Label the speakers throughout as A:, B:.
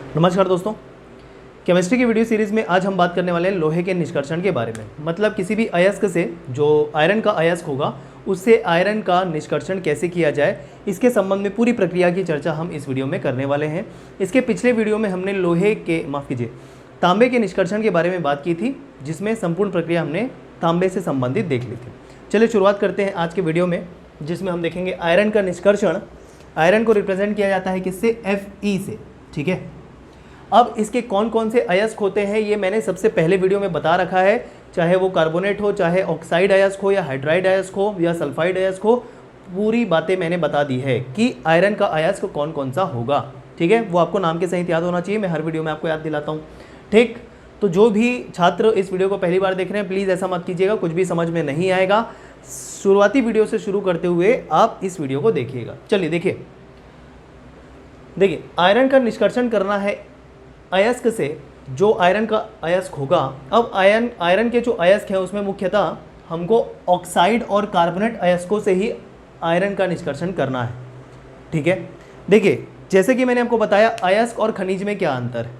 A: नमस्कार दोस्तों, केमिस्ट्री की वीडियो सीरीज़ में आज हम बात करने वाले हैं लोहे के निष्कर्षण के बारे में। मतलब किसी भी अयस्क से जो आयरन का अयस्क होगा उससे आयरन का निष्कर्षण कैसे किया जाए, इसके संबंध में पूरी प्रक्रिया की चर्चा हम इस वीडियो में करने वाले हैं। इसके पिछले वीडियो में हमने तांबे के निष्कर्षण के बारे में बात की थी, जिसमें संपूर्ण प्रक्रिया हमने तांबे से संबंधित देख ली थी। चलिए शुरुआत करते हैं आज के वीडियो में, जिसमें हम देखेंगे आयरन का निष्कर्षण। आयरन को रिप्रेजेंट किया जाता है किससे? Fe से। ठीक है, अब इसके कौन कौन से अयस्क होते हैं ये मैंने सबसे पहले वीडियो में बता रखा है। चाहे वो कार्बोनेट हो, चाहे ऑक्साइड अयस्क हो, या हाइड्राइड अयस्क हो, या सल्फाइड अयस्क हो, पूरी बातें मैंने बता दी है कि आयरन का अयस्क कौन कौन सा होगा। ठीक है, वो आपको नाम के सहित याद होना चाहिए। मैं हर वीडियो में आपको याद दिलाता हूँ। ठीक, तो जो भी छात्र इस वीडियो को पहली बार देख रहे हैं, प्लीज़ ऐसा मत कीजिएगा, कुछ भी समझ में नहीं आएगा। शुरुआती वीडियो से शुरू करते हुए आप इस वीडियो को देखिएगा। चलिए देखिए, आयरन का निष्कर्षण करना है अयस्क से, जो आयरन का अयस्क होगा। अब आयरन के जो अयस्क हैं उसमें मुख्यतः हमको ऑक्साइड और कार्बोनेट अयस्कों से ही आयरन का निष्कर्षण करना है। ठीक है, देखिए जैसे कि मैंने आपको बताया अयस्क और खनिज में क्या अंतर है।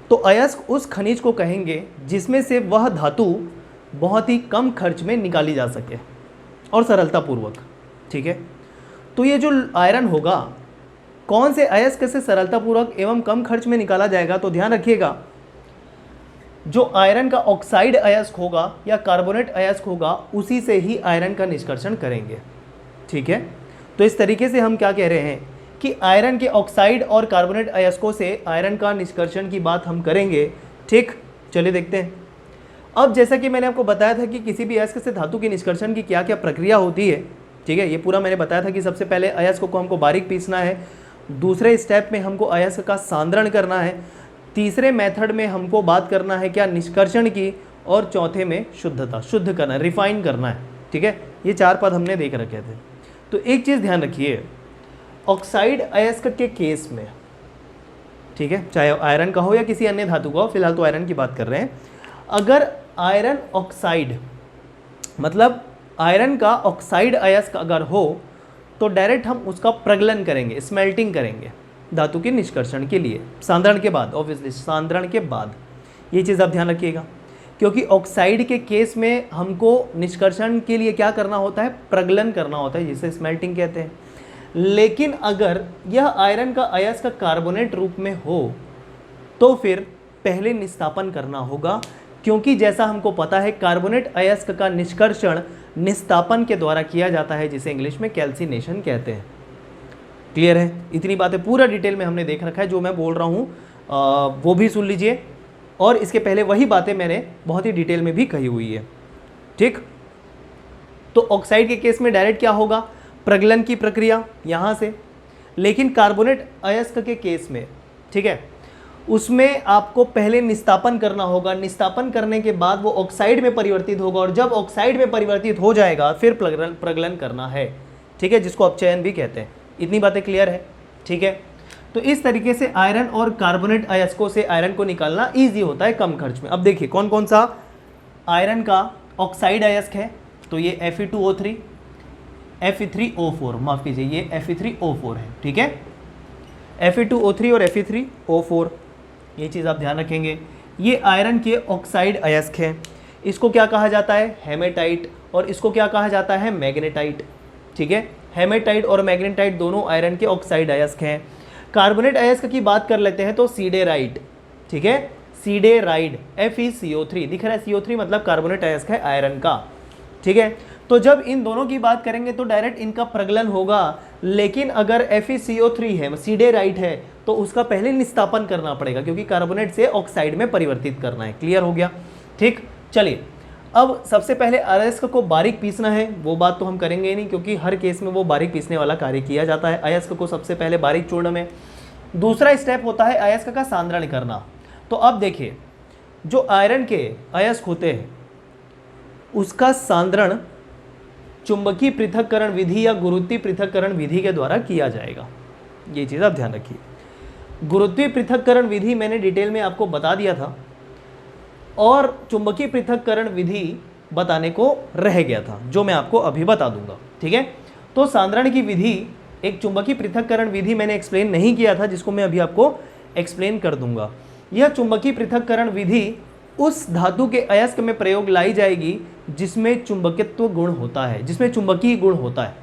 A: तो अयस्क उस खनिज को कहेंगे जिसमें से वह धातु बहुत ही कम खर्च में निकाली जा सके और सरलतापूर्वक। ठीक है, तो ये जो आयरन होगा, कौन से अयस्क से सरलतापूर्वक एवं कम खर्च में निकाला जाएगा? तो ध्यान रखिएगा, जो आयरन का ऑक्साइड अयस्क होगा या कार्बोनेट अयस्क होगा, उसी से ही आयरन का निष्कर्षण करेंगे। ठीक है, तो इस तरीके से हम क्या कह रहे हैं कि आयरन के ऑक्साइड और कार्बोनेट अयस्कों से आयरन का निष्कर्षण की बात हम करेंगे। ठीक, चलिए देखते हैं। अब जैसा कि मैंने आपको बताया था कि किसी भी अयस्क से धातु के निष्कर्षण की क्या क्या प्रक्रिया होती है। ठीक है, ये पूरा मैंने बताया था कि सबसे पहले अयस्क को हमको बारीक पीसना है, दूसरे स्टेप में हमको अयस्क का सांद्रण करना है, तीसरे मेथड में हमको बात करना है क्या? निष्कर्षण की, और चौथे में शुद्ध करना, रिफाइन करना है। ठीक है, ये चार पद हमने देख रखे थे। तो एक चीज़ ध्यान रखिए, ऑक्साइड अयस्क के केस में, ठीक है, चाहे आयरन का हो या किसी अन्य धातु का हो, फिलहाल तो आयरन की बात कर रहे हैं। अगर आयरन ऑक्साइड, मतलब आयरन का ऑक्साइड अयस्क अगर हो, तो डायरेक्ट हम उसका प्रगलन करेंगे, स्मेल्टिंग करेंगे धातु के निष्कर्षण के लिए, सांद्रण के बाद, ऑब्वियसली सांद्रण के बाद। ये चीज़ आप ध्यान रखिएगा, क्योंकि ऑक्साइड के केस में हमको निष्कर्षण के लिए क्या करना होता है? प्रगलन करना होता है, जिसे स्मेल्टिंग कहते हैं। लेकिन अगर यह आयरन का अयस्क कार्बोनेट रूप में हो, तो फिर पहले निस्तापन करना होगा, क्योंकि जैसा हमको पता है कार्बोनेट अयस्क का निष्कर्षण निस्तापन के द्वारा किया जाता है, जिसे इंग्लिश में कैल्सिनेशन कहते हैं। क्लियर है? इतनी बातें पूरा डिटेल में हमने देख रखा है। जो मैं बोल रहा हूँ वो भी सुन लीजिए, और इसके पहले वही बातें मैंने बहुत ही डिटेल में भी कही हुई है। ठीक, तो ऑक्साइड के केस में डायरेक्ट क्या होगा? प्रगलन की प्रक्रिया यहाँ से। लेकिन कार्बोनेट अयस्क के केस में, ठीक है, उसमें आपको पहले निस्तापन करना होगा। निस्तापन करने के बाद वो ऑक्साइड में परिवर्तित होगा, और जब ऑक्साइड में परिवर्तित हो जाएगा फिर प्रगलन करना है। ठीक है, जिसको अपचयन भी कहते हैं। इतनी बातें क्लियर है? ठीक है, तो इस तरीके से आयरन और कार्बोनेट अयस्कों से आयरन को निकालना ईजी होता है, कम खर्च में। अब देखिए कौन कौन सा आयरन का ऑक्साइड अयस्क है। तो ये Fe2O3, Fe3O4, माफ़ कीजिए, ये Fe3O4 है। ठीक है, Fe2O3 और Fe3O4, ये चीज़ आप ध्यान रखेंगे। ये आयरन के ऑक्साइड अयस्क हैं। इसको क्या कहा जाता है? हेमेटाइट, और इसको क्या कहा जाता है? मैग्नेटाइट। ठीक है, हेमेटाइट और मैग्नेटाइट दोनों आयरन के ऑक्साइड अयस्क हैं। कार्बोनेट अयस्क की बात कर लेते हैं तो सीडेराइट। ठीक है, सीडेराइड, FeCO3 दिख रहा है, CO3 मतलब कार्बोनेट अयस्क है आयरन का। ठीक है, तो जब इन दोनों की बात करेंगे तो डायरेक्ट इनका प्रगलन होगा। लेकिन अगर FeCO3 है, सीडेराइट है, तो उसका पहले निस्तापन करना पड़ेगा, क्योंकि कार्बोनेट से ऑक्साइड में परिवर्तित करना है। क्लियर हो गया? ठीक, चलिए अब सबसे पहले अयस्क को बारीक पीसना है। वो बात तो हम करेंगे ही नहीं, क्योंकि हर केस में वो बारीक पीसने वाला कार्य किया जाता है। अयस्क को सबसे पहले बारीक चूर्ण में। दूसरा स्टेप होता है अयस्क का सांद्रण करना। तो अब देखिए, जो आयरन के अयस्क होते हैं उसका सांद्रण चुंबकीय पृथक्करण विधि या गुरुत्वीय पृथक्करण विधि के द्वारा किया जाएगा। ये चीज़ आप ध्यान रखिए। गुरुत्वीय पृथक्करण विधि मैंने डिटेल में आपको बता दिया था, और चुंबकीय पृथक्करण विधि बताने को रह गया था, जो मैं आपको अभी बता दूंगा। ठीक है, तो सांद्रण की विधि, एक चुंबकीय पृथक्करण विधि मैंने एक्सप्लेन नहीं किया था, जिसको मैं अभी आपको एक्सप्लेन कर दूंगा। यह चुंबकीय पृथक्करण विधि उस धातु के अयस्क में प्रयोग लाई जाएगी जिसमें चुंबकत्व गुण होता है, जिसमें चुंबकीय गुण होता है।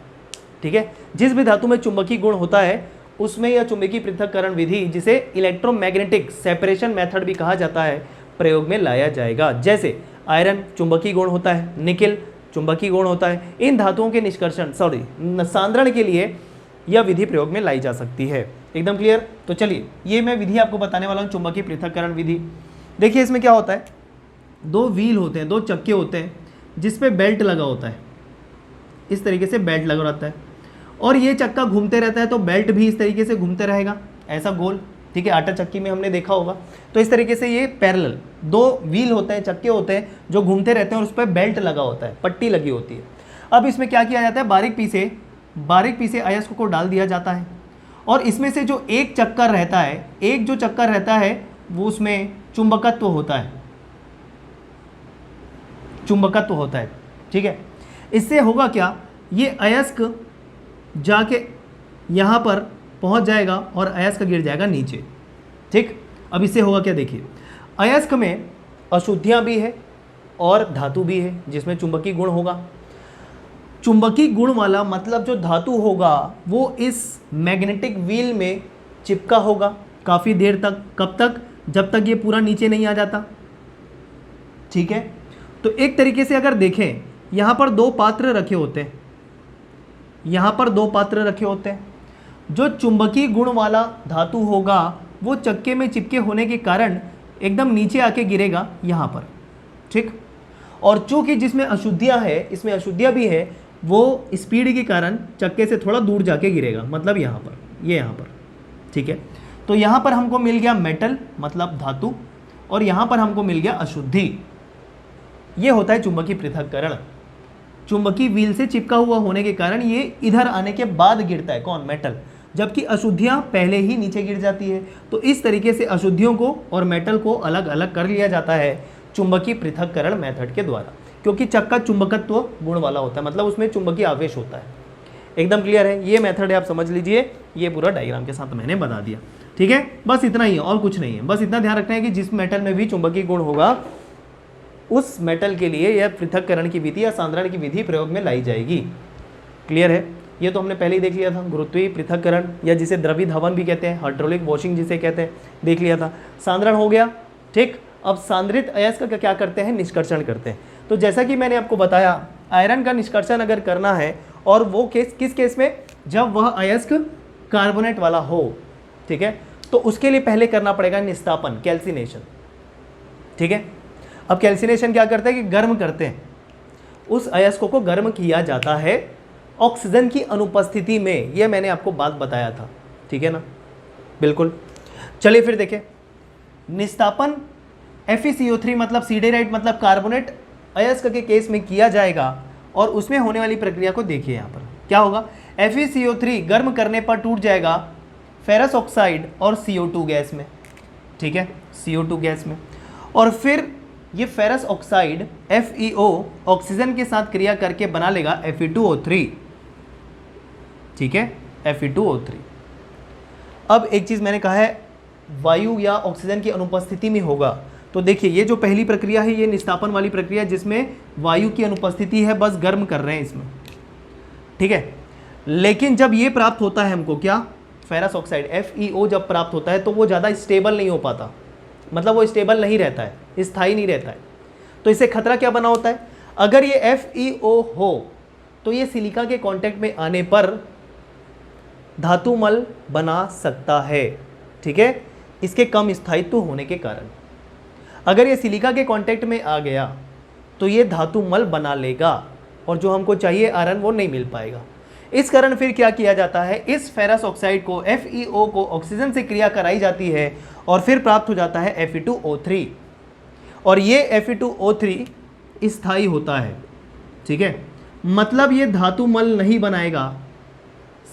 A: ठीक है, जिस भी धातु में चुंबकीय गुण होता है उसमें यह चुंबकीय पृथक्करण विधि, जिसे इलेक्ट्रोमैग्नेटिक सेपरेशन मेथड भी कहा जाता है, प्रयोग में लाया जाएगा। जैसे आयरन चुंबकीय गुण होता है, निकेल चुंबकीय गुण होता है। इन धातुओं के निष्कर्षण सांद्रण के लिए यह विधि प्रयोग में लाई जा सकती है। एकदम क्लियर। तो चलिए ये मैं विधि आपको बताने वाला हूँ, चुंबकीय पृथक्करण विधि। देखिए इसमें क्या होता है, दो व्हील होते हैं, दो चक्के होते हैं जिसपे बेल्ट लगा होता है। इस तरीके से बेल्ट लगा रहता है और ये चक्का घूमते रहता है, तो बेल्ट भी इस तरीके से घूमते रहेगा, ऐसा गोल। ठीक है, आटा चक्की में हमने देखा होगा। तो इस तरीके से ये पैरेलल दो व्हील होते हैं, चक्के होते हैं जो घूमते रहते हैं और उस पर बेल्ट लगा होता है, पट्टी लगी होती है। अब इसमें क्या किया जाता है, बारीक पीसे अयस्क को डाल दिया जाता है और इसमें से जो एक चक्कर रहता है, एक जो चक्कर रहता है वो उसमें चुंबकत्व होता है, चुंबकत्व होता है। ठीक है, इससे होगा क्या, ये अयस्क जाके यहाँ पर पहुँच जाएगा और अयस्क गिर जाएगा नीचे। ठीक, अब इससे होगा क्या, देखिए अयस्क में अशुद्धियाँ भी है और धातु भी है जिसमें चुंबकीय गुण होगा। चुंबकीय गुण वाला मतलब जो धातु होगा वो इस मैग्नेटिक व्हील में चिपका होगा काफ़ी देर तक। कब तक, जब तक ये पूरा नीचे नहीं आ जाता। ठीक है, तो एक तरीके से अगर देखें, यहाँ पर दो पात्र रखे होते हैं, यहाँ पर दो पात्र रखे होते हैं। जो चुंबकीय गुण वाला धातु होगा वो चक्के में चिपके होने के कारण एकदम नीचे आके गिरेगा यहाँ पर। ठीक, और चूंकि जिसमें अशुद्धियाँ है, इसमें अशुद्धियाँ भी है, वो स्पीड के कारण चक्के से थोड़ा दूर जाके गिरेगा, मतलब यहाँ पर, ये यहाँ पर। ठीक है, तो यहाँ पर हमको मिल गया मेटल मतलब धातु और यहाँ पर हमको मिल गया अशुद्धि। ये होता है चुंबकीय पृथक्करण। चुंबकीय व्हील से चिपका हुआ होने के कारण ये इधर आने के बाद गिरता है, कौन, मेटल, जबकि अशुद्धियाँ पहले ही नीचे गिर जाती है। तो इस तरीके से अशुद्धियों को और मेटल को अलग अलग कर लिया जाता है चुंबकीय पृथक्करण मेथड के द्वारा, क्योंकि चक्का चुंबकत्व गुण वाला होता है, मतलब उसमें चुंबकीय आवेश होता है। एकदम क्लियर है, ये मेथड है, आप समझ लीजिए। ये पूरा डायग्राम के साथ मैंने बता दिया। ठीक है, बस इतना ही है और कुछ नहीं है। बस इतना ध्यान रखना है कि जिस मेटल में भी चुंबकीय गुण होगा उस मेटल के लिए यह पृथक्करण की विधि या सांद्रण की विधि प्रयोग में लाई जाएगी। क्लियर है, ये तो हमने पहले ही देख लिया था। गुरुत्वीय पृथक्करण या जिसे द्रवी धवन भी कहते हैं, हाइड्रोलिक वॉशिंग जिसे कहते हैं, देख लिया था। सांद्रण हो गया। ठीक, अब सांद्रित अयस्क का क्या करते हैं, निष्कर्षण करते हैं। तो जैसा कि मैंने आपको बताया, आयरन का निष्कर्षण अगर करना है, और वो केस किस केस में, जब वह अयस्क कार्बोनेट वाला हो। ठीक है, तो उसके लिए पहले करना पड़ेगा निस्तापन, कैल्सिनेशन। ठीक है, अब कैल्सिनेशन क्या करते हैं कि गर्म करते हैं, उस अयस्कों को गर्म किया जाता है ऑक्सीजन की अनुपस्थिति में। यह मैंने आपको बात बताया था। ठीक है ना, बिल्कुल। चलिए फिर देखें, निस्तापन FeCO3 मतलब सिडेराइट मतलब कार्बोनेट अयस्क के केस में किया जाएगा और उसमें होने वाली प्रक्रिया को देखिए। यहाँ पर क्या होगा, FeCO3 गर्म करने पर टूट जाएगा फेरस ऑक्साइड और CO2 गैस में। ठीक है, CO2 गैस में, और फिर ये फेरस ऑक्साइड FeO ऑक्सीजन के साथ क्रिया करके बना लेगा Fe2O3। ठीक है, Fe2O3। अब एक चीज़ मैंने कहा है, वायु या ऑक्सीजन की अनुपस्थिति में होगा। तो देखिए ये जो पहली प्रक्रिया है ये निस्तापन वाली प्रक्रिया, जिसमें वायु की अनुपस्थिति है, बस गर्म कर रहे हैं इसमें। ठीक है, लेकिन जब ये प्राप्त होता है हमको क्या, फेरस ऑक्साइड FeO जब प्राप्त होता है तो वो ज़्यादा स्टेबल नहीं हो पाता, मतलब वो स्टेबल नहीं रहता है, स्थायी नहीं रहता है। तो इससे खतरा क्या बना होता है, अगर ये FeO हो तो ये सिलिका के कांटेक्ट में आने पर धातुमल बना सकता है। ठीक है, इसके कम स्थायित्व होने के कारण अगर ये सिलिका के कांटेक्ट में आ गया तो ये धातुमल बना लेगा और जो हमको चाहिए आयरन वो नहीं मिल पाएगा। इस कारण फिर क्या किया जाता है, इस फेरस ऑक्साइड को FeO को ऑक्सीजन से क्रिया कराई जाती है और फिर प्राप्त हो जाता है Fe2O3, और ये Fe2O3 स्थायी होता है। ठीक है, मतलब ये धातुमल नहीं बनाएगा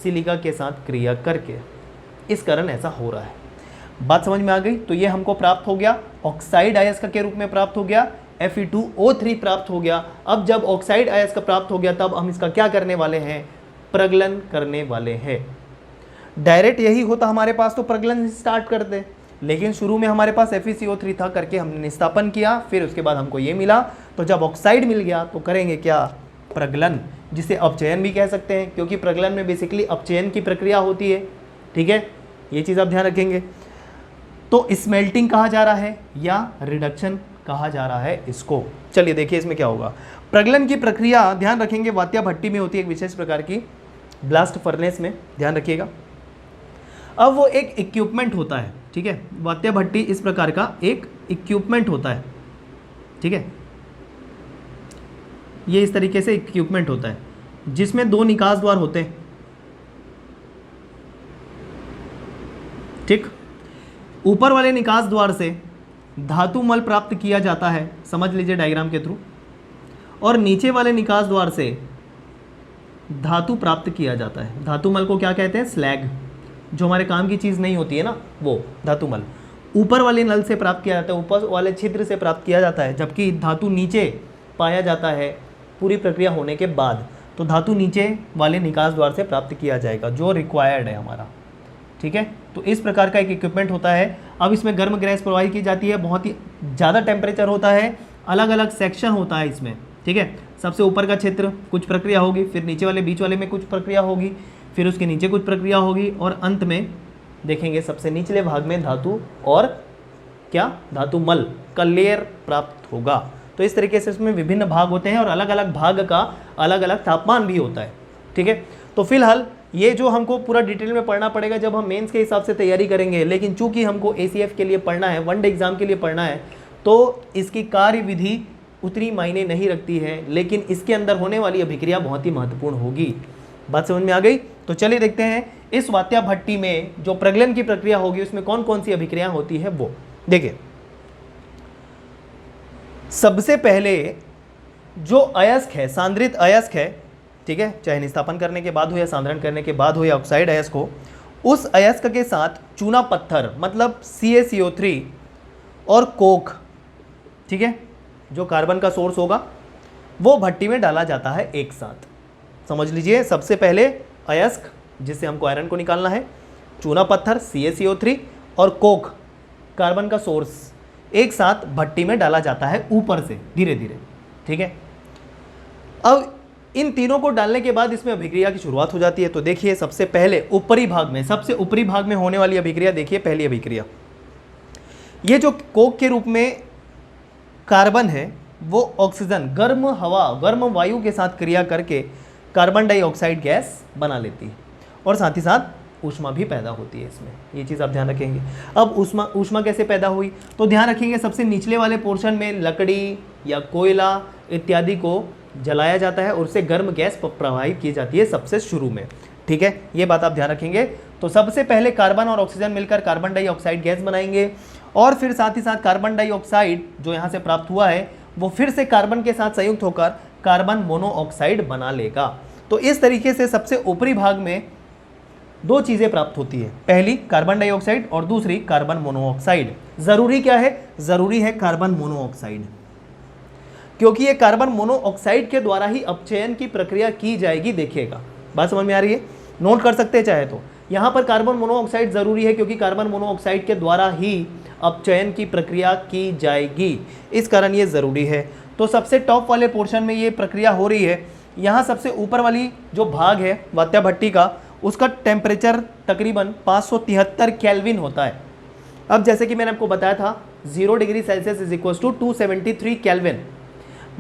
A: सिलिका के साथ क्रिया करके, इस कारण ऐसा हो रहा है। बात समझ में आ गई। तो ये हमको प्राप्त हो गया, ऑक्साइड अयस्क के रूप में प्राप्त हो गया, Fe2O3 प्राप्त हो गया। अब जब ऑक्साइड अयस्क प्राप्त हो गया तब हम इसका क्या करने वाले हैं, प्रगलन करने वाले हैं। डायरेक्ट यही होता हमारे पास तो प्रगलन स्टार्ट करते, लेकिन शुरू में हमारे पास FeCO3 था, करके हमने निस्तापन किया, फिर उसके बाद हमको ये मिला। तो जब ऑक्साइड मिल गया तो करेंगे क्या, प्रगलन, जिसे अपचयन भी कह सकते हैं, क्योंकि प्रगलन में बेसिकली अपचयन की प्रक्रिया होती है। ठीक है, ये चीज़ आप ध्यान रखेंगे। तो स्मेल्टिंग कहा जा रहा है या रिडक्शन कहा जा रहा है इसको। चलिए देखिए इसमें क्या होगा। प्रगलन की प्रक्रिया ध्यान रखेंगे वात्या भट्टी में होती है, एक विशेष प्रकार की ब्लास्ट फर्नेस में, ध्यान रखिएगा। अब वो एक इक्विपमेंट होता है, ठीक है, वात्या भट्टी इस प्रकार का एक इक्विपमेंट होता है, ठीक है, ये इस तरीके से इक्विपमेंट होता है जिसमें 2 निकास द्वार होते हैं। ठीक, ऊपर वाले निकास द्वार से धातु मल प्राप्त किया जाता है, समझ लीजिए डायग्राम के थ्रू, और नीचे वाले निकास द्वार से धातु प्राप्त किया जाता है। धातु मल को क्या कहते हैं, स्लैग, जो हमारे काम की चीज़ नहीं होती है ना, वो धातु मल ऊपर वाले नल से प्राप्त किया जाता है, ऊपर वाले छिद्र से प्राप्त किया जाता है, जबकि धातु नीचे पाया जाता है पूरी प्रक्रिया होने के बाद। तो धातु नीचे वाले निकास द्वार से प्राप्त किया जाएगा जो रिक्वायर्ड है हमारा। ठीक है, तो इस प्रकार का एक इक्विपमेंट होता है। अब इसमें गर्म गैस प्रोवाइड की जाती है, बहुत ही ज़्यादा टेम्परेचर होता है, अलग अलग सेक्शन होता है इसमें। ठीक है, सबसे ऊपर का क्षेत्र कुछ प्रक्रिया होगी, फिर नीचे वाले बीच वाले में कुछ प्रक्रिया होगी, फिर उसके नीचे कुछ प्रक्रिया होगी, और अंत में देखेंगे सबसे निचले भाग में धातु और क्या, धातु मल का लेयर प्राप्त होगा। तो इस तरीके से इसमें विभिन्न भाग होते हैं और अलग अलग भाग का अलग अलग तापमान भी होता है। ठीक है, तो फिलहाल ये जो हमको पूरा डिटेल में पढ़ना पड़ेगा जब हम मेंस के हिसाब से तैयारी करेंगे, लेकिन चूंकि हमको ACF के लिए पढ़ना है, वनडे एग्जाम के लिए पढ़ना है, तो इसकी कार्य विधि उतनी मायने नहीं रखती है, लेकिन इसके अंदर होने वाली अभिक्रिया बहुत ही महत्वपूर्ण होगी। बात समझ में आ गई? तो चलिए देखते हैं इस वात्या भट्टी में जो प्रगलन की प्रक्रिया होगी उसमें कौन कौन सी अभिक्रिया होती है वो देखिए। सबसे पहले जो अयस्क है, सांद्रित अयस्क है, ठीक है, चाहे निस्तापन करने के बाद हो या सांद्रण करने के बाद हो या ऑक्साइड अयस्क हो, उस अयस्क के साथ चूना पत्थर मतलब CaCO3 और कोक, ठीक है, जो कार्बन का सोर्स होगा वो भट्टी में डाला जाता है एक साथ। समझ लीजिए, सबसे पहले अयस्क जिससे हमको आयरन को निकालना है, चूना पत्थर CaCO3 और कोक कार्बन का सोर्स एक साथ भट्टी में डाला जाता है ऊपर से धीरे धीरे। ठीक है, अब इन तीनों को डालने के बाद इसमें अभिक्रिया की शुरुआत हो जाती है। तो देखिए सबसे पहले ऊपरी भाग में, सबसे ऊपरी भाग में होने वाली अभिक्रिया देखिए, पहली अभिक्रिया, ये जो कोक के रूप में कार्बन है वो ऑक्सीजन, गर्म हवा, गर्म वायु के साथ क्रिया करके कार्बन डाइऑक्साइड गैस बना लेती है और साथ ही साथ ऊष्मा भी पैदा होती है इसमें, ये चीज़ आप ध्यान रखेंगे। अब ऊष्मा कैसे पैदा हुई, तो ध्यान रखेंगे सबसे निचले वाले पोर्शन में लकड़ी या कोयला इत्यादि को जलाया जाता है और उससे गर्म गैस प्रवाहित की जाती है सबसे शुरू में। ठीक है, ये बात आप ध्यान रखेंगे। तो सबसे पहले कार्बन और ऑक्सीजन मिलकर कार्बन डाइऑक्साइड गैस बनाएंगे और फिर साथ ही साथ कार्बन डाइऑक्साइड जो यहाँ से प्राप्त हुआ है वो फिर से कार्बन के साथ संयुक्त होकर कार्बन मोनोऑक्साइड बना लेगा। तो इस तरीके से सबसे ऊपरी भाग में 2 चीज़ें प्राप्त होती है, पहली कार्बन डाइऑक्साइड और दूसरी कार्बन मोनोऑक्साइड। ज़रूरी क्या है, ज़रूरी है कार्बन मोनोऑक्साइड, क्योंकि ये कार्बन मोनोऑक्साइड के द्वारा ही अपचयन की प्रक्रिया की जाएगी। देखिएगा, बात समझ में आ रही है, नोट कर सकते हैं चाहे तो। यहाँ पर कार्बन मोनोऑक्साइड ज़रूरी है क्योंकि कार्बन मोनोऑक्साइड के द्वारा ही अपचयन की प्रक्रिया की जाएगी, इस कारण ये ज़रूरी है। तो सबसे टॉप वाले पोर्शन में ये प्रक्रिया हो रही है। यहाँ सबसे ऊपर वाली जो भाग है वात्या भट्टी का, उसका टेम्परेचर तकरीबन 573 केल्विन होता है। अब जैसे कि मैंने आपको बताया था 0 degree Celsius is equal to 273 kelvin,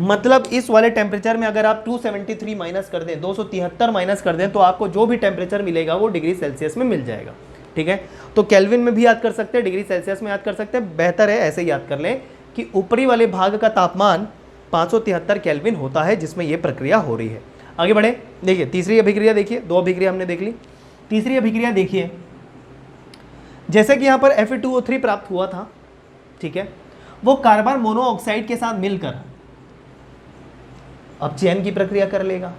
A: मतलब इस वाले टेम्परेचर में अगर आप 273 माइनस कर दें, 273 माइनस कर दें, तो आपको जो भी टेम्परेचर मिलेगा वो डिग्री सेल्सियस में मिल जाएगा। ठीक है, तो केल्विन में भी याद कर सकते हैं, डिग्री सेल्सियस में याद कर सकते हैं, बेहतर है ऐसे याद कर लें कि ऊपरी वाले भाग का तापमान 573 केल्विन होता है जिसमें यह प्रक्रिया हो रही है। आगे बढ़े, देखिए तीसरी अभिक्रिया देखिए, 2 अभिक्रिया हमने देख ली। तीसरी अभिक्रिया देखिए, जैसे कि यहाँ पर Fe2O3 प्राप्त हुआ था, ठीक है, वो कार्बन मोनोऑक्साइड के साथ मिलकर अपचयन की प्रक्रिया कर लेगा।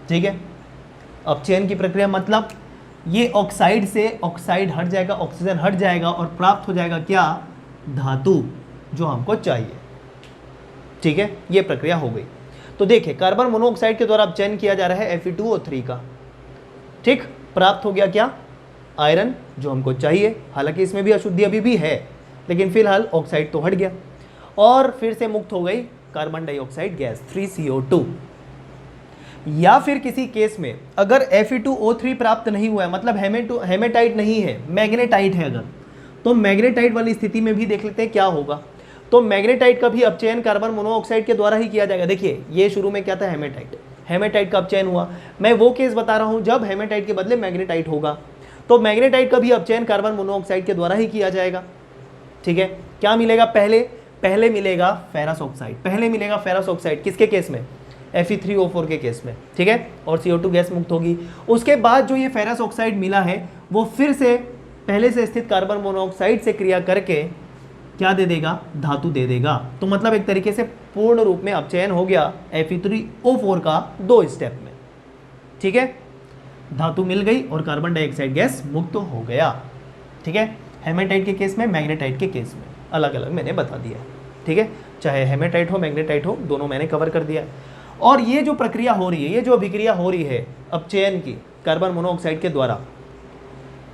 A: ठीक है, अपचयन की प्रक्रिया मतलब ये ऑक्साइड से ऑक्साइड हट जाएगा, ऑक्सीजन हट जाएगा और प्राप्त हो जाएगा क्या, धातु जो हमको चाहिए। ठीक है, ये प्रक्रिया हो गई। तो देखिए कार्बन मोनोऑक्साइड के द्वारा अपचयन किया जा रहा है Fe2O3 का। ठीक, प्राप्त हो गया क्या, आयरन जो हमको चाहिए, हालांकि इसमें भी अशुद्धि अभी भी है, लेकिन फिलहाल ऑक्साइड तो हट गया और फिर से मुक्त हो गई कार्बन डाइऑक्साइड गैस 3CO2। या फिर किसी केस में अगर Fe2O3 प्राप्त नहीं हुआ है, मतलब हेमेटाइट नहीं है, मैग्नेटाइट है अगर, तो मैग्नेटाइट वाली स्थिति में भी देख लेते हैं क्या होगा। तो मैग्नेटाइट का भी अपचयन कार्बन मोनोऑक्साइड के द्वारा ही किया जाएगा। देखिए ये शुरू में क्या था, हेमेटाइट का अपचयन हुआ। मैं वो केस बता रहा हूं जब हेमेटाइट के बदले मैग्नेटाइट होगा, तो मैग्नेटाइट का भी अपचयन कार्बन मोनोऑक्साइड के द्वारा ही किया जाएगा। ठीक है, क्या मिलेगा, पहले मिलेगा फेरस ऑक्साइड, पहले मिलेगा फेरस ऑक्साइड किसके केस में, Fe3O4 के केस में। ठीक है, और CO2 गैस मुक्त होगी। उसके बाद जो ये फेरस ऑक्साइड मिला है वो फिर से पहले से स्थित कार्बन मोनोऑक्साइड से क्रिया करके क्या दे देगा, धातु दे देगा। तो मतलब एक तरीके से पूर्ण रूप में अपचयन हो गया Fe3O4 का 2 स्टेप में। ठीक है, धातु मिल गई और कार्बन डाइऑक्साइड गैस मुक्त हो गया। ठीक है, हेमेटाइट के केस में, मैग्नेटाइट के केस में अलग अलग मैंने बता दिया। ठीक है, चाहे हेमेटाइट हो मैग्नेटाइट हो, दोनों मैंने कवर कर दिया है। और ये जो प्रक्रिया हो रही है, ये जो अभिक्रिया हो रही है अपचयन की कार्बन मोनोऑक्साइड के द्वारा,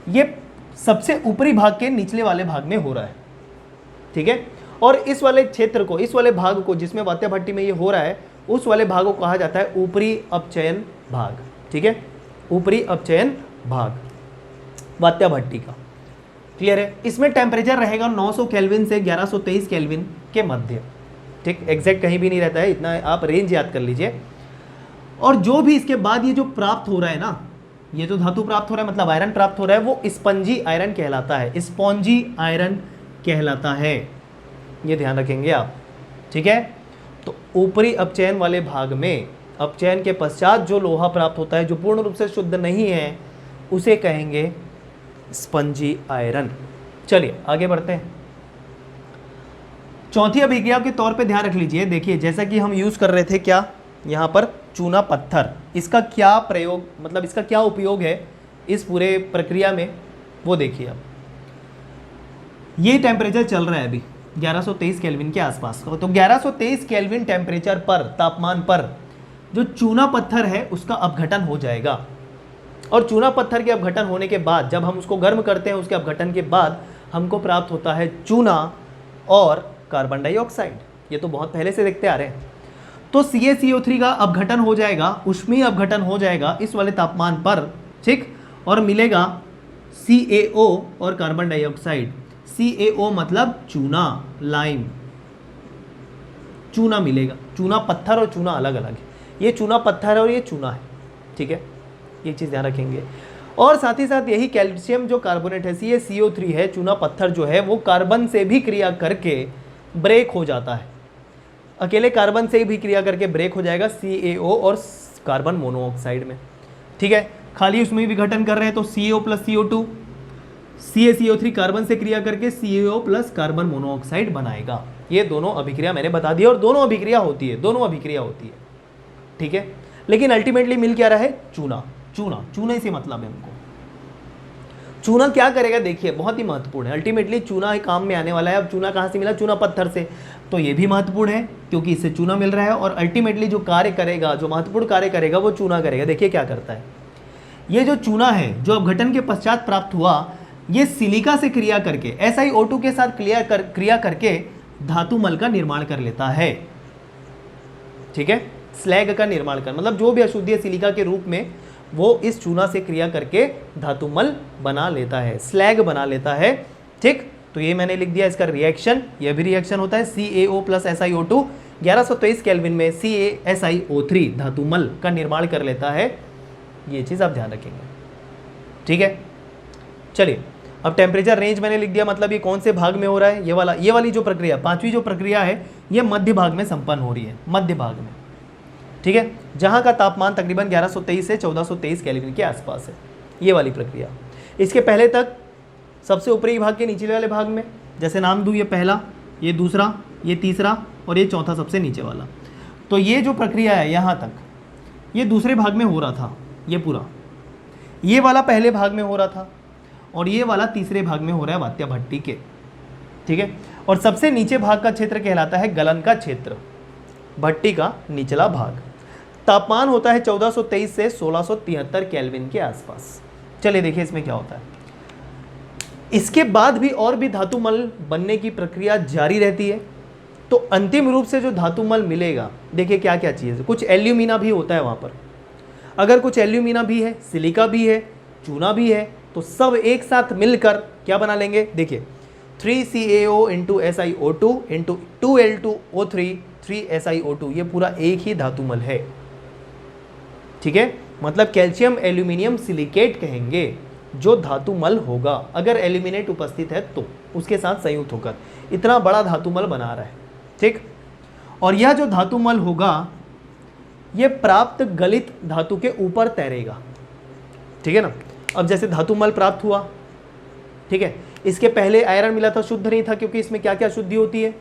A: ये सबसे ऊपरी भाग के निचले वाले भाग में हो रहा है। ठीक है, और इस वाले क्षेत्र को, इस वाले भाग को जिसमें वात्या भट्टी में ये हो रहा है, उस वाले भाग को कहा जाता है ऊपरी अपचयन भाग। ठीक है, ऊपरी अपचयन भाग वात्या भट्टी का। क्लियर है, इसमें टेम्परेचर रहेगा 900 केल्विन से 1123 केल्विन के मध्य। ठीक, एग्जैक्ट कहीं भी नहीं रहता है, इतना आप रेंज याद कर लीजिए। और जो भी इसके बाद ये जो प्राप्त हो रहा है ना, ये जो धातु प्राप्त हो रहा है, मतलब आयरन प्राप्त हो रहा है, वो स्पंजी आयरन कहलाता है, स्पॉन्जी आयरन कहलाता है। ये ध्यान रखेंगे आप। ठीक है, तो ऊपरी अपचयन वाले भाग में अपचयन के पश्चात जो लोहा प्राप्त होता है, जो पूर्ण रूप से शुद्ध नहीं है, उसे कहेंगे स्पंजी आयरन। चलिए आगे बढ़ते हैं। चौथी अभिक्रिया के तौर पे ध्यान रख लीजिए। देखिए जैसा कि हम यूज कर रहे थे क्या, यहाँ पर चूना पत्थर, इसका क्या प्रयोग, मतलब इसका क्या उपयोग है इस पूरे प्रक्रिया में, वो देखिए अब। ये टेम्परेचर चल रहा है अभी 1123 केल्विन के आसपास का। तो 1123 केल्विन टेम्परेचर पर, तापमान पर, जो चूना पत्थर है उसका अपघटन हो जाएगा। और चूना पत्थर के अपघटन होने के बाद, जब हम उसको गर्म करते हैं, उसके अपघटन के बाद हमको प्राप्त होता है चूना और कार्बन डाइऑक्साइड। ये तो बहुत पहले से देखते आ रहे हैं। तो CaCO3 का अपघटन हो जाएगा, ऊष्मीय अपघटन हो जाएगा इस वाले तापमान पर। ठीक, और मिलेगा CaO और कार्बन डाइऑक्साइड। CaO मतलब चूना, लाइम, चूना मिलेगा। चूना पत्थर और चूना अलग अलग है, ये चूना पत्थर है और ये चूना है। ठीक है, ये चीज़ ध्यान रखेंगे। और साथ ही साथ यही कैल्शियम जो कार्बोनेट है, CaCO3 है, चूना पत्थर जो है वो कार्बन से भी क्रिया करके ब्रेक हो जाता है। अकेले कार्बन से भी क्रिया करके ब्रेक हो जाएगा CaO और कार्बन मोनोऑक्साइड में। ठीक है, खाली उसमें भी विघटन कर रहे हैं तो CaO plus CO2, CaCO3 carbon से क्रिया करके CaO प्लस कार्बन मोनोऑक्साइड बनाएगा। ये दोनों अभिक्रिया मैंने बता दी और दोनों अभिक्रिया होती है, दोनों अभिक्रिया होती है। ठीक है, लेकिन अल्टीमेटली मिल क्या रहा है, चूना। चूना से मतलब है हमको। चूना क्या करेगा, देखिए बहुत ही महत्वपूर्ण है। अल्टीमेटली चूना ही काम में आने वाला है। अब चूना कहाँ से मिला, चूना पत्थर से, तो ये भी महत्वपूर्ण है क्योंकि इससे चूना मिल रहा है। और अल्टीमेटली जो कार्य करेगा, जो महत्वपूर्ण कार्य करेगा, वो चूना करेगा। देखिए क्या करता है, ये जो चूना है जो अपघटन के पश्चात प्राप्त हुआ, ये सिलिका से क्रिया करके SiO2 के साथ क्रिया करके धातु मल का निर्माण कर लेता है। ठीक है, स्लैग का निर्माण कर, मतलब जो भी अशुद्धि सिलिका के रूप में वो इस चूना से क्रिया करके धातुमल बना लेता है, स्लैग बना लेता है। ठीक, तो ये मैंने लिख दिया इसका रिएक्शन। ये भी रिएक्शन होता है CaO प्लस SiO2 1123 केल्विन में CaSiO3 धातुमल का निर्माण कर लेता है। ये चीज़ आप ध्यान रखेंगे। ठीक है, चलिए अब टेम्परेचर रेंज मैंने लिख दिया, मतलब ये कौन से भाग में हो रहा है, ये वाली जो प्रक्रिया, पांचवी जो प्रक्रिया है, ये मध्य भाग में संपन्न हो रही है, मध्य भाग में। ठीक है, जहां का तापमान तकरीबन 1123 से 1423 केल्विन के आसपास है, ये वाली प्रक्रिया। इसके पहले तक सबसे ऊपरी भाग के निचले वाले भाग में, जैसे नाम दूँ, ये पहला, ये दूसरा, ये तीसरा और ये चौथा सबसे नीचे वाला। तो ये जो प्रक्रिया है यहाँ तक, ये दूसरे भाग में हो रहा था, ये पूरा, ये वाला पहले भाग में हो रहा था और ये वाला तीसरे भाग में हो रहा है वात्या भट्टी के। ठीक है, और सबसे नीचे भाग का क्षेत्र कहलाता है गलन का क्षेत्र, भट्टी का निचला भाग। तापमान होता है 1423 से 1673 केल्विन के आसपास। चलिए देखिए इसमें क्या होता है। इसके बाद भी और भी धातुमल बनने की प्रक्रिया जारी रहती है। तो अंतिम रूप से जो धातुमल मिलेगा, देखिए क्या क्या चीज़ है, कुछ एल्यूमिना भी होता है वहाँ पर। अगर कुछ एल्यूमिना भी है, सिलिका भी है, चूना भी है, तो सब एक साथ मिलकर क्या बना लेंगे, देखिए 3CaO into SiO2 into 2L2O3 3SiO2, ये पूरा एक ही धातुमल है। ठीक है, मतलब कैल्शियम एल्यूमिनियम सिलिकेट कहेंगे जो धातुमल होगा, अगर एल्यूमिनेट उपस्थित है तो उसके साथ संयुक्त होकर इतना बड़ा धातुमल बना रहा है। ठीक, और यह जो धातुमल होगा यह प्राप्त गलित धातु के ऊपर तैरेगा। ठीक है ना। अब जैसे धातुमल प्राप्त हुआ, ठीक है, इसके पहले आयरन मिला था, शुद्ध नहीं था, क्योंकि इसमें क्या क्या शुद्धि होती है,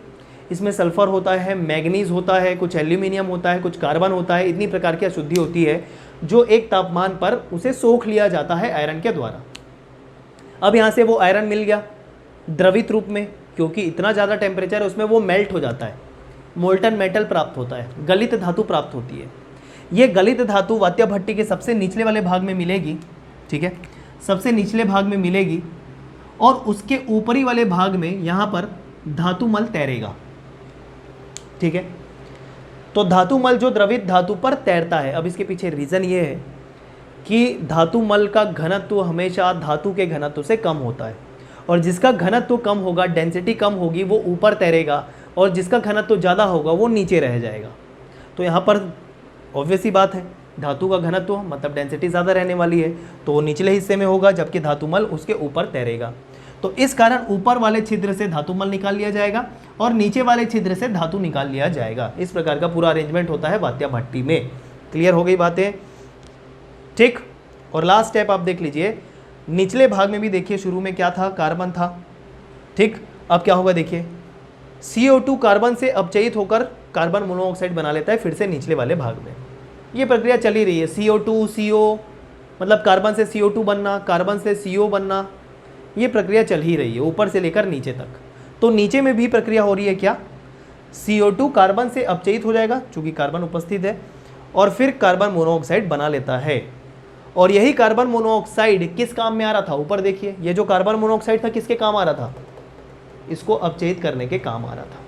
A: इसमें सल्फर होता है, मैग्नीज होता है, कुछ एल्यूमिनियम होता है, कुछ कार्बन होता है, इतनी प्रकार की अशुद्धि होती है जो एक तापमान पर उसे सोख लिया जाता है आयरन के द्वारा। अब यहाँ से वो आयरन मिल गया द्रवित रूप में, क्योंकि इतना ज़्यादा टेम्परेचर है उसमें वो मेल्ट हो जाता है, मोल्टन मेटल प्राप्त होता है, गलित धातु प्राप्त होती है। ये गलित धातु वात्या भट्टी के सबसे निचले वाले भाग में मिलेगी। ठीक है, सबसे निचले भाग में मिलेगी और उसके ऊपरी वाले भाग में यहाँ पर धातुमल तैरेगा। ठीक है, तो धातुमल जो द्रवित धातु पर तैरता है। अब इसके पीछे रीज़न ये है कि धातुमल का घनत्व हमेशा धातु के घनत्व से कम होता है, और जिसका घनत्व कम होगा, डेंसिटी कम होगी, वो ऊपर तैरेगा, और जिसका घनत्व ज़्यादा होगा वो नीचे रह जाएगा। तो यहाँ पर ऑब्वियस ही बात है, धातु का घनत्व मतलब डेंसिटी ज़्यादा रहने वाली है, तो वो निचले हिस्से में होगा, जबकि धातुमल उसके ऊपर तैरेगा। तो इस कारण ऊपर वाले छिद्र से धातुमल निकाल लिया जाएगा और नीचे वाले छिद्र से धातु निकाल लिया जाएगा। इस प्रकार का पूरा अरेंजमेंट होता है वात्या भट्टी में। क्लियर हो गई बातें। ठीक, और लास्ट स्टेप आप देख लीजिए, निचले भाग में भी देखिए शुरू में क्या था, कार्बन था। ठीक, अब क्या होगा देखिए, CO2 कार्बन से अपचयित होकर कार्बन मोनोऑक्साइड बना लेता है फिर से निचले वाले भाग में। ये प्रक्रिया चली रही है, CO2 CO मतलब कार्बन से CO2 बनना, कार्बन से CO बनना, ये प्रक्रिया चल ही रही है ऊपर से लेकर नीचे तक। तो नीचे में भी प्रक्रिया हो रही है क्या, CO2 कार्बन से अपचयित हो जाएगा चूंकि कार्बन उपस्थित है, और फिर कार्बन मोनोऑक्साइड बना लेता है। और यही कार्बन मोनोऑक्साइड किस काम में आ रहा था, ऊपर देखिए, ये जो कार्बन मोनोऑक्साइड था किसके काम आ रहा था, इसको अपचयित करने के काम आ रहा था।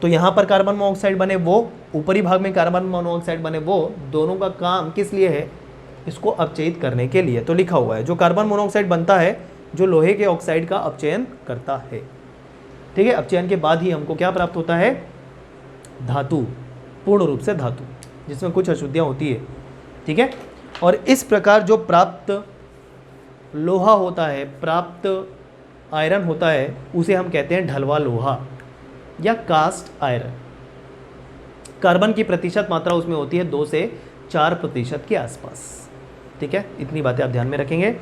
A: तो यहाँ पर कार्बन मोनोऑक्साइड बने वो, ऊपरी भाग में कार्बन मोनोऑक्साइड बने वो, दोनों का काम किस लिए है, इसको अपचयित करने के लिए। तो लिखा हुआ है जो कार्बन मोनोऑक्साइड बनता है जो लोहे के ऑक्साइड का अपचयन करता है। ठीक है, अपचयन के बाद ही हमको क्या प्राप्त होता है, धातु, पूर्ण रूप से धातु जिसमें कुछ अशुद्धियाँ होती है। ठीक है, और इस प्रकार जो प्राप्त लोहा होता है, प्राप्त आयरन होता है, उसे हम कहते हैं ढलवा लोहा या कास्ट आयरन। कार्बन की प्रतिशत मात्रा उसमें होती है 2 से 4% के आसपास। ठीक है, इतनी बातें आप ध्यान में रखेंगे।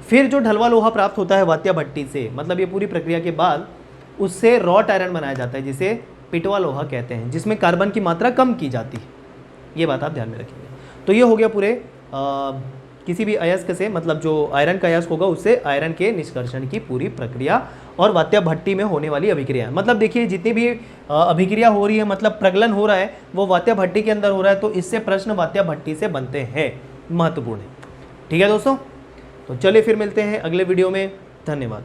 A: फिर जो ढलवा लोहा प्राप्त होता है वात्या भट्टी से, मतलब ये पूरी प्रक्रिया के बाद उससे रॉट आयरन बनाया जाता है जिसे पिटवा लोहा कहते हैं, जिसमें कार्बन की मात्रा कम की जाती है। ये बात आप ध्यान में रखेंगे। तो ये हो गया पूरे किसी भी अयस्क से, मतलब जो आयरन का अयस्क होगा उससे आयरन के निष्कर्षण की पूरी प्रक्रिया और वात्या भट्टी में होने वाली अभिक्रिया। मतलब देखिए जितनी भी अभिक्रिया हो रही है, मतलब प्रगलन हो रहा है, वो वात्या भट्टी के अंदर हो रहा है। तो इससे प्रश्न वात्या भट्टी से बनते हैं, महत्वपूर्ण है। ठीक है दोस्तों, तो चलिए फिर मिलते हैं अगले वीडियो में। धन्यवाद।